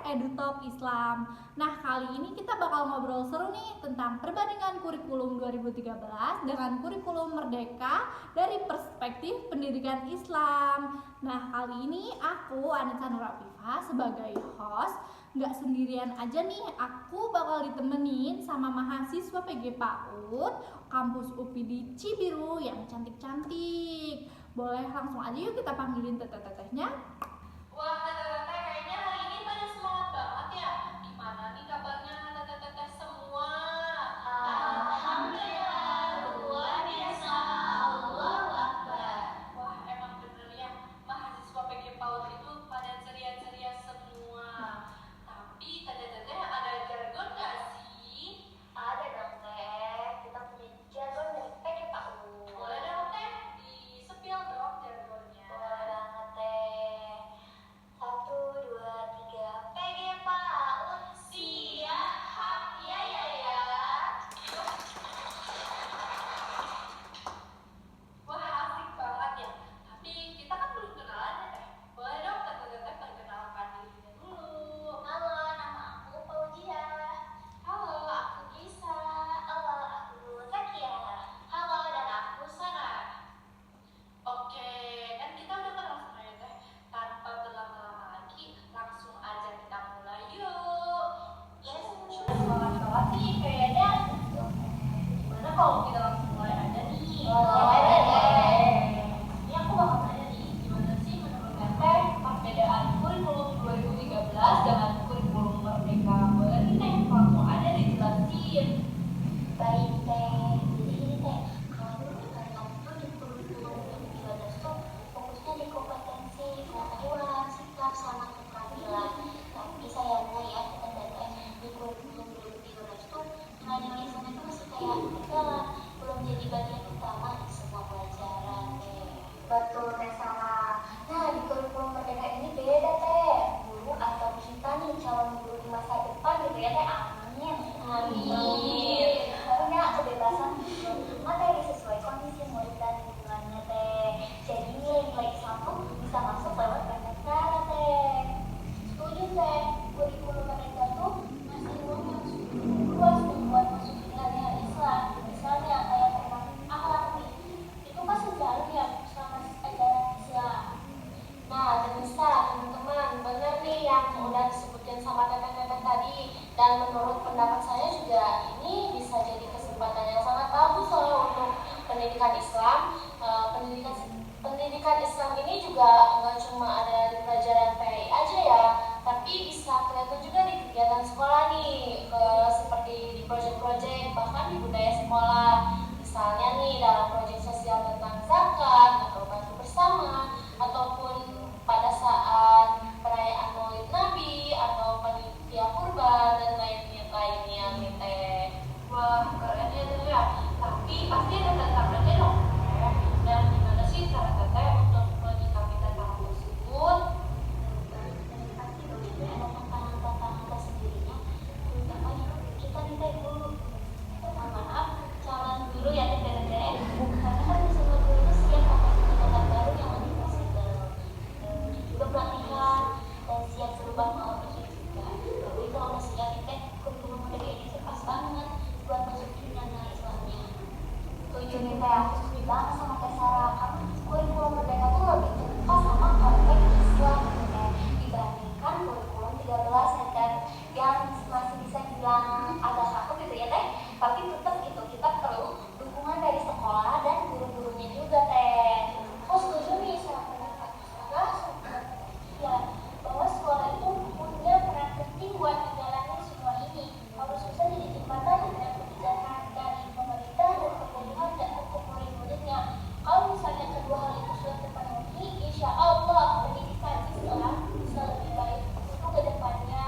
EduTalk Islam. Nah, kali ini kita bakal ngobrol seru nih tentang perbandingan kurikulum 2013 dengan kurikulum Merdeka dari perspektif pendidikan Islam. Nah, kali ini aku, Anissa Nurafifa, sebagai host. Nggak sendirian aja nih, aku bakal ditemenin sama mahasiswa PG PAUD kampus UPI di Cibiru yang cantik-cantik. Boleh langsung aja yuk kita panggilin teteh-tetehnya. Wah, teteh-teteh kayaknya hari ini pada semangat banget ya. Gimana nih kabarnya teteh-teteh semua? Alhamdulillah, luar biasa. Allahu Akbar. Wah, emang bener ya, mahasiswa PG PAUD itu pada ceria-ceria semua. Tapi teteh-teteh ada jargon gak sih? Ada dong teh, kita punya jargon dari PG PAUD. Boleh dong teh, di-spill dong jargonnya. Boleh banget teh. 1, 2, 3, PG PAUD Siap, ya ya ya. Wah, asik banget ya. Tapi kita kan belum kenalan ya teh. Boleh dong teteh-teteh perkenalkan dirinya dulu. Halo, nama aku Fauzia. Halo, aku Gisa. Halo, aku Zakia. Halo, dan aku Sarah. Oke, kan kita udah kenal sama ya teh. Tanpa berlama-lama lagi, langsung aja kita mulai yuk. Yes, Semangat banget nih kayaknya. Gimana kalau kita langsung mulai aja nih? Ini aku bakal tanya nih, gimana sih menurut teteh perbedaan kurikulum 2013 dengan kurikulum Merdeka? Boleh nih teh, langsung aja dijelasin. baik teh. Jadi ini teh, kalau dulu kalian tuh di kurikulum 2013 tuh fokusnya di kompetensi, pengetahuan, sikap, sama keterampilan. Tapi sayangnya ya teteh, di kurikulum 2013 tuh nilai-nilai itu masih kayak ketinggalan, belum jadi bagian utama di semua pelajaran teh. Betul teh Sarah. Nah, di kurikulum Merdeka ini beda teh. Guru atau kita nih calon guru di masa depan gitu ya teh. Amin. Amin. Punya kebebasan memilih materi sesuai kondisi murid dan lingkungannya teh. Jadi nilai-nilai Islam tuh bisa masuk lewat banyak cara teh. Setuju teh. Kurikulum Merdeka tuh masih luas buat masuk nilai-nilai Islam. Misalnya kayak tentang akhlak nih. Itu kan sejarah ya sama ajaran Islam. Nah, bisa teman-teman, benar nih yang udah disebutin sama teteh-teteh tadi. Dan menurut pendapat saya juga ini bisa jadi kesempatan yang sangat bagus loh untuk pendidikan Islam. Pendidikan Islam ini juga nggak cuma ada di pelajaran PI aja ya, tapi bisa kelihatan juga di kegiatan sekolah nih, seperti di proyek-proyek bahkan di budaya sekolah. Misalnya nih dalam proyek sosial tentang zakat atau bantu bersama, ataupun pada saat perayaan Maulid Nabi atau panitia kurban dan lainnya nih teh. Wah, keren ya tuh ya. Tapi pasti ada tantangannya dong, teh. Dan gimana sih cara teteh untuk menyikapi tantangan tersebut? Pasti dong itu ada tantangan-tantangan tersendirinya, terutama yang kita nih teh dulu. Maaf, calon guru ya teh. Karena kan di semua guru itu siap akan kegiatan baru yang lebih fleksibel. Juga pelatihan dan siap berubah pola pikir juga. Tapi kalau udah siap nih teh, kurikulum Merdeka ini sih pas banget buat masukin nilai Islamnya. Setuju nih teh, aku setuju banget sama teh Sarah. Karena kurikulum Merdeka tuh lebih dekat sama konteks Islam gitu teh, dibandingkan kurikulum 13 ya teh, yang masih bisa dibilang agak kaku gitu ya teh. Tapi tetap gitu kita perlu dukungan dari sekolah dan guru-gurunya juga teh. Oh setuju nih sama pendapat Sarah. Ya, bahwa sekolah itu punya peran penting buat menjalani semua ini. Harus bisa jadi jembatan dengan kebijakan dari pemerintah dan pemerintah dan untuk murid-muridnya. Kalau misalnya kedua hal itu sudah terpenuhi, insya Allah pendidikan Islam bisa lebih baik untuk kedepannya.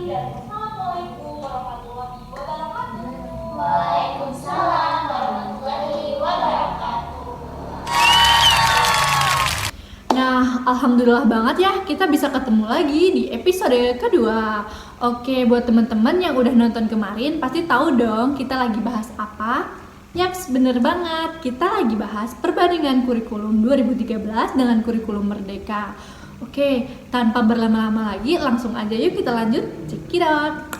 dan Assalamualaikum warahmatullahi wabarakatuh. Waalaikumsalam warahmatullahi wabarakatuh. Nah, alhamdulillah banget ya kita bisa ketemu lagi di episode kedua. Oke, buat teman-teman yang udah nonton kemarin pasti tahu dong kita lagi bahas apa. Yaps, bener banget. Kita lagi bahas perbandingan kurikulum 2013 dengan kurikulum Merdeka. Oke, tanpa berlama-lama lagi, langsung aja yuk kita lanjut. Check it out.